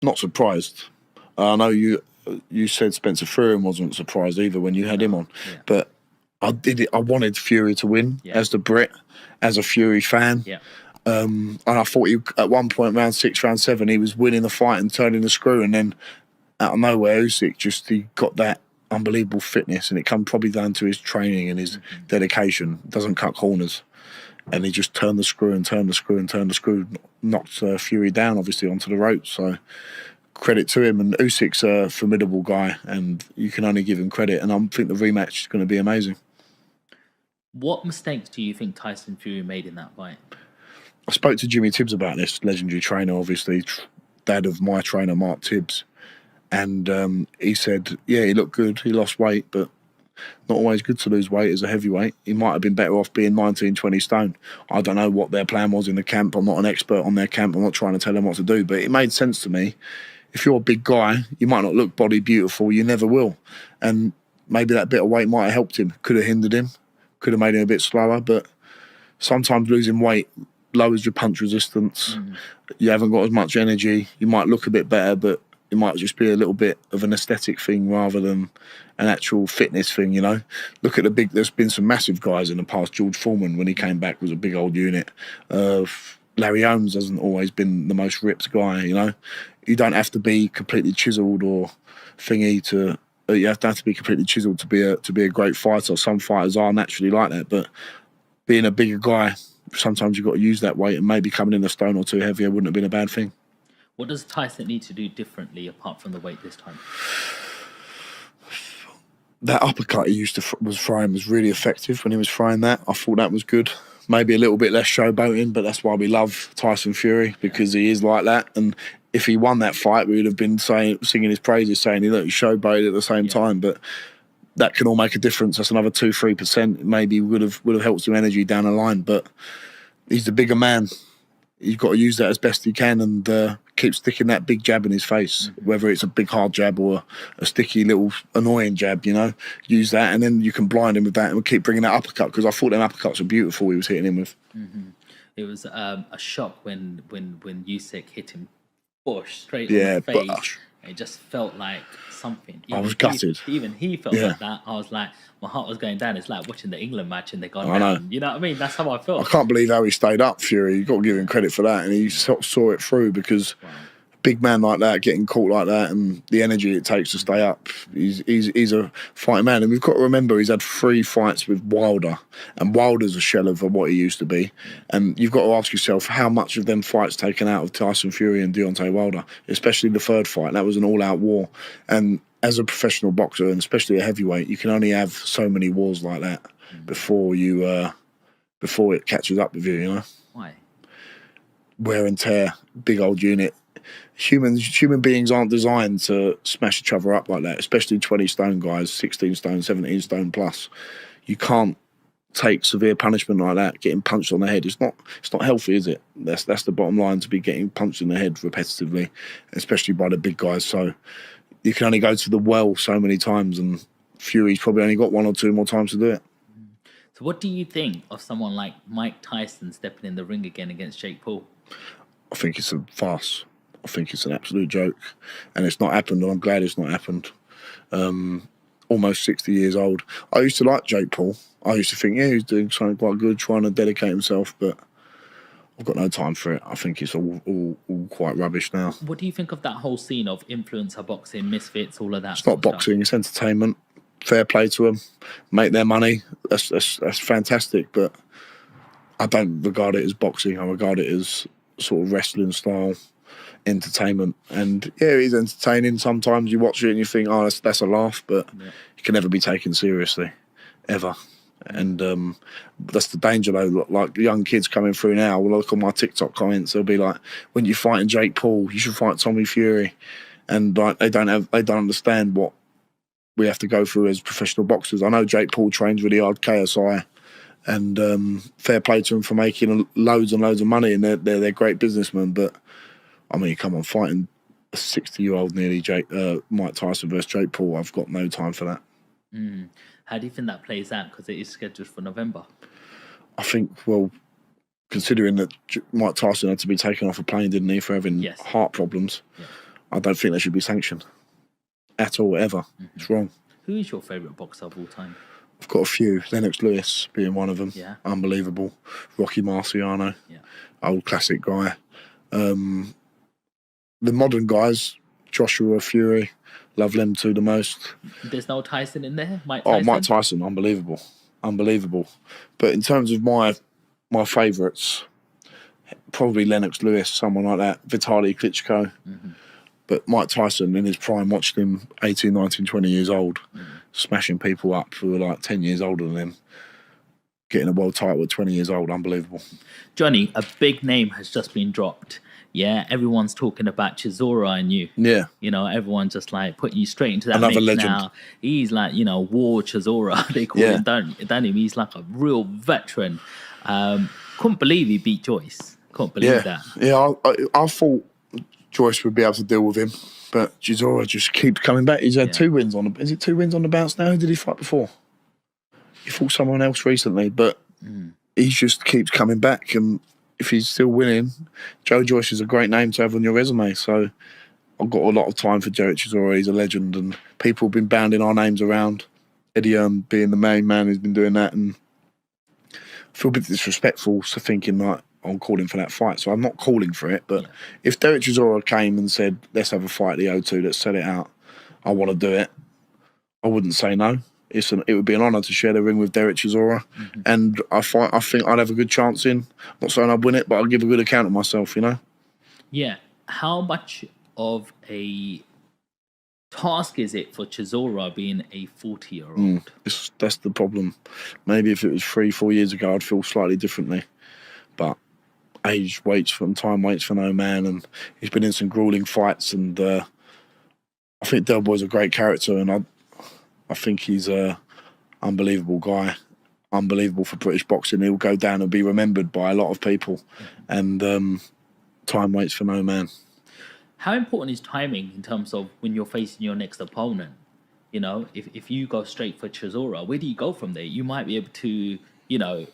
Not surprised. I know you said Spencer Fury wasn't surprised either when you had him on, but I did it. I wanted Fury to win as the Brit, as a Fury fan. Yeah. And I thought at one point, round 6, round 7, he was winning the fight and turning the screw, and then out of nowhere, Usyk he got that unbelievable fitness, and it come probably down to his training and his dedication. Doesn't cut corners, and he just turned the screw and turned the screw and turned the screw, knocked Fury down obviously onto the ropes. So credit to him, and Usyk's a formidable guy, and you can only give him credit. And I think the rematch is going to be amazing. What mistakes do you think Tyson Fury made in that fight? I spoke to Jimmy Tibbs about this, legendary trainer, obviously, dad of my trainer, Mark Tibbs. And he said, yeah, he looked good. He lost weight, but not always good to lose weight as a heavyweight. He might have been better off being 19, 20 stone. I don't know what their plan was in the camp. I'm not an expert on their camp. I'm not trying to tell them what to do, but it made sense to me. If you're a big guy, you might not look body beautiful. You never will. And maybe that bit of weight might have helped him. Could have hindered him. Could have made him a bit slower. But sometimes losing weight lowers your punch resistance. You haven't got as much energy. You might look a bit better, but it might just be a little bit of an aesthetic thing rather than an actual fitness thing, you know. Look at there's been some massive guys in the past. George Foreman, when he came back, was a big old unit. Larry Holmes hasn't always been the most ripped guy, you know. You don't have to be completely chiseled or thingy to. You have to be completely chiseled to be a great fighter. Some fighters are naturally like that, but being a bigger guy, sometimes you've got to use that weight, and maybe coming in a stone or two heavier wouldn't have been a bad thing. What does Tyson need to do differently apart from the weight this time? That uppercut he was throwing was really effective when he was throwing that. I thought that was good. Maybe a little bit less showboating, but that's why we love Tyson Fury, because he is like that. And if he won that fight, we would have been singing his praises, saying he showboated at the same time. But that can all make a difference. That's another 2-3%. Maybe would have helped some energy down the line. But he's the bigger man. You've got to use that as best you can and keep sticking that big jab in his face, whether it's a big hard jab or a sticky little annoying jab, you know. Use that, and then you can blind him with that and keep bringing that uppercut, because I thought them uppercuts were beautiful he was hitting him with. It was a shock when Usyk hit him straight on the face. It just felt like something. I was gutted. Even he felt like that. I was like, my heart was going down. It's like watching the England match and they got down. You know what I mean? That's how I felt. I can't believe how he stayed up, Fury. You've got to give him credit for that. And he saw it through, because a big man like that, getting caught like that, and the energy it takes to stay up, he's a fighting man. And we've got to remember he's had 3 fights with Wilder, and Wilder's a shell of what he used to be. And you've got to ask yourself, how much of them fights taken out of Tyson Fury and Deontay Wilder, especially the 3rd fight. That was an all-out war. And as a professional boxer, and especially a heavyweight, you can only have so many wars like that before it catches up with you, you know? Why? Wear and tear, big old unit. Human beings aren't designed to smash each other up like that, especially 20 stone guys, 16 stone, 17 stone plus. You can't take severe punishment like that, getting punched on the head. It's not healthy, is it? That's the bottom line, to be getting punched in the head repetitively, especially by the big guys. So you can only go to the well so many times, and Fury's probably only got 1 or 2 more times to do it. So what do you think of someone like Mike Tyson stepping in the ring again against Jake Paul? I think it's a farce. I think it's an absolute joke, and it's not happened, and I'm glad it's not happened. Almost 60 years old. I used to like Jake Paul. I used to think, he's doing something quite good, trying to dedicate himself, but I've got no time for it. I think it's all quite rubbish now. What do you think of that whole scene of influencer boxing, misfits, all of that? It's not boxing, it's entertainment. Fair play to them. Make their money. That's fantastic, but I don't regard it as boxing. I regard it as sort of wrestling style entertainment. And it is entertaining. Sometimes you watch it and you think, that's a laugh, but you can never be taken seriously, ever. And that's the danger, though. Like young kids coming through now, will look on my TikTok comments, they'll be like, when you're fighting Jake Paul, you should fight Tommy Fury. And like they don't understand what we have to go through as professional boxers. I know Jake Paul trains really hard, KSI, and fair play to him for making loads and loads of money, and they're great businessmen. But I mean, come on, fighting a 60-year-old nearly Mike Tyson versus Jake Paul, I've got no time for that. How do you think that plays out? Because it is scheduled for November. I think, well, considering that Mike Tyson had to be taken off a plane, didn't he, for having heart problems, I don't think they should be sanctioned at all, ever. It's wrong. Who is your favourite boxer of all time? I've got a few. Lennox Lewis being one of them. Yeah. Unbelievable. Rocky Marciano. Yeah. Old classic guy. The modern guys, Joshua, Fury, love them two the most. There's no Tyson in there? Mike Tyson? Oh, Mike Tyson, unbelievable. But in terms of my favourites, probably Lennox Lewis, someone like that, Vitaly Klitschko. But Mike Tyson, in his prime, watched him 18, 19, 20 years old, smashing people up who were like 10 years older than him, getting a world title at 20 years old. Unbelievable. Johnny, a big name has just been dropped. Yeah, everyone's talking about Chisora and you. Yeah. You know, everyone's just like putting you straight into that Another mix legend. now. He's like, you know, War Chisora. They call him, don't him? He's like a real veteran. Couldn't believe he beat Joyce. Couldn't believe that. Yeah, I thought Joyce would be able to deal with him, but Chisora just keeps coming back. He's had 2 wins on the... Is it 2 wins on the bounce now? Who did he fight before? He fought someone else recently, but he just keeps coming back, and if he's still winning, Joe Joyce is a great name to have on your resume. So I've got a lot of time for Joe Chisora. He's a legend, and people have been bounding our names around. Eddie being the main man who's been doing that, and I feel a bit disrespectful to thinking like I'm calling for that fight. So I'm not calling for it, but if Derek Chisora came and said, let's have a fight at the O2, let's set it out, I want to do it, I wouldn't say no. It would be an honour to share the ring with Derek Chisora, and I think I'd have a good chance in. Not saying I'd win it, but I'll give a good account of myself, you know? Yeah. How much of a task is it for Chisora being a 40-year-old? That's the problem. Maybe if it was 3-4 years ago, I'd feel slightly differently. But age waits for time waits for no man, and he's been in some grueling fights, and I think Del Boy's a great character, and I think he's a unbelievable guy, unbelievable for British boxing. He'll go down and be remembered by a lot of people, and time waits for no man. How important is timing in terms of when you're facing your next opponent? You know, if you go straight for Chisora, where do you go from there? You might be able to, you know,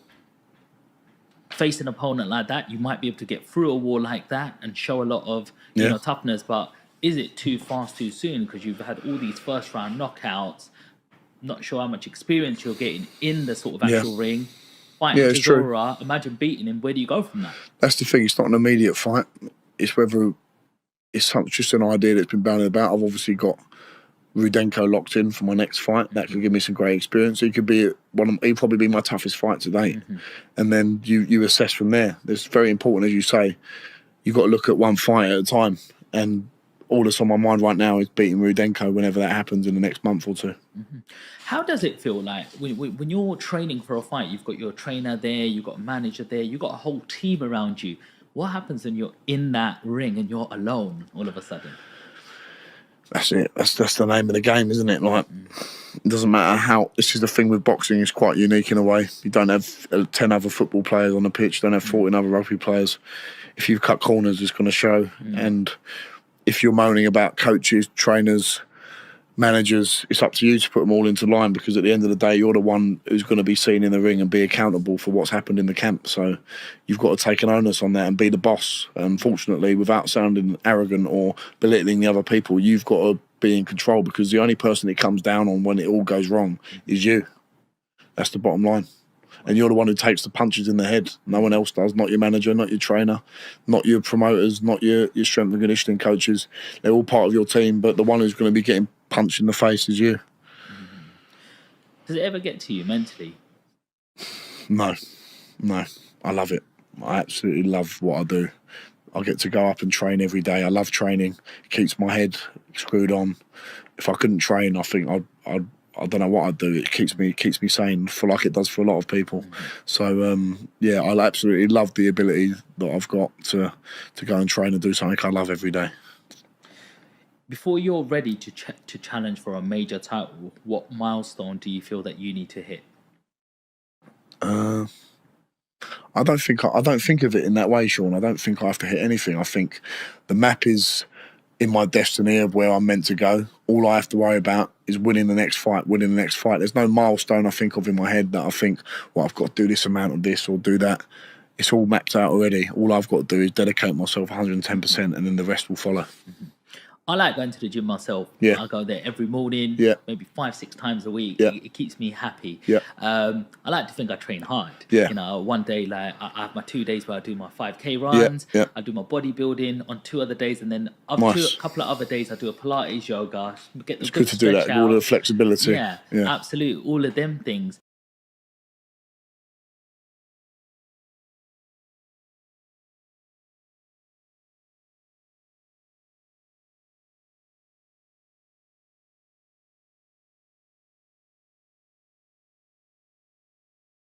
face an opponent like that. You might be able to get through a wall like that and show a lot of, you know, toughness. But is it too fast, too soon? Because you've had all these first-round knockouts. Not sure how much experience you're getting in the sort of actual ring. Fighting Chisora, imagine beating him. Where do you go from that? That's the thing. It's not an immediate fight. It's whether it's just an idea that's been bandied about. I've obviously got Rudenko locked in for my next fight. That could give me some great experience. He could be he'd probably be my toughest fight to date. And then you assess from there. It's very important, as you say. You've got to look at one fight at a time. And all that's on my mind right now is beating Rudenko whenever that happens in the next month or two. How does it feel like when you're training for a fight? You've got your trainer there, you've got a manager there, you've got a whole team around you. What happens when you're in that ring and you're alone all of a sudden? That's it. That's the name of the game, isn't it? Like, it doesn't matter how... This is the thing with boxing. It's quite unique in a way. You don't have 10 other football players on the pitch. You don't have 14 other rugby players. If you cut corners, it's going to show. And if you're moaning about coaches, trainers, managers, it's up to you to put them all into line, because at the end of the day, you're the one who's going to be seen in the ring and be accountable for what's happened in the camp. So you've got to take an onus on that and be the boss. And fortunately, without sounding arrogant or belittling the other people, you've got to be in control, because the only person it comes down on when it all goes wrong is you. That's the bottom line. And you're the one who takes the punches in the head. No one else does. Not your manager, not your trainer, not your promoters, not your strength and conditioning coaches. They're all part of your team, but the one who's going to be getting punched in the face is you. Does it ever get to you mentally? No. I love it. I absolutely love what I do. I get to go up and train every day. I love training. It keeps my head screwed on. If I couldn't train, I think I don't know what I'd do. It keeps me sane, for like it does for a lot of people. So yeah, I absolutely love the ability that I've got to go and train and do something I love every day. Before you're ready to challenge for a major title, what milestone do you feel that you need to hit? I don't think of it in that way, Sean. I don't think I have to hit anything. I think the map is in my destiny of where I'm meant to go. All I have to worry about is winning the next fight. There's no milestone I think of in my head that I think, well, I've got to do this amount of this or do that. It's all mapped out already. All I've got to do is dedicate myself 110%, and then the rest will follow. I like going to the gym myself. Yeah. I go there every morning, Yeah. maybe 5-6 times a week. Yeah. It keeps me happy. Yeah. I like to think I train hard. Yeah. You know, one day, like, I have my 2 days where I do my 5K runs. Yeah. I do my bodybuilding on 2 other days, and then Nice. a couple of other days I do a Pilates, yoga, get the It's good good to do stretch that. out. All the flexibility. Yeah, absolutely. All of them things.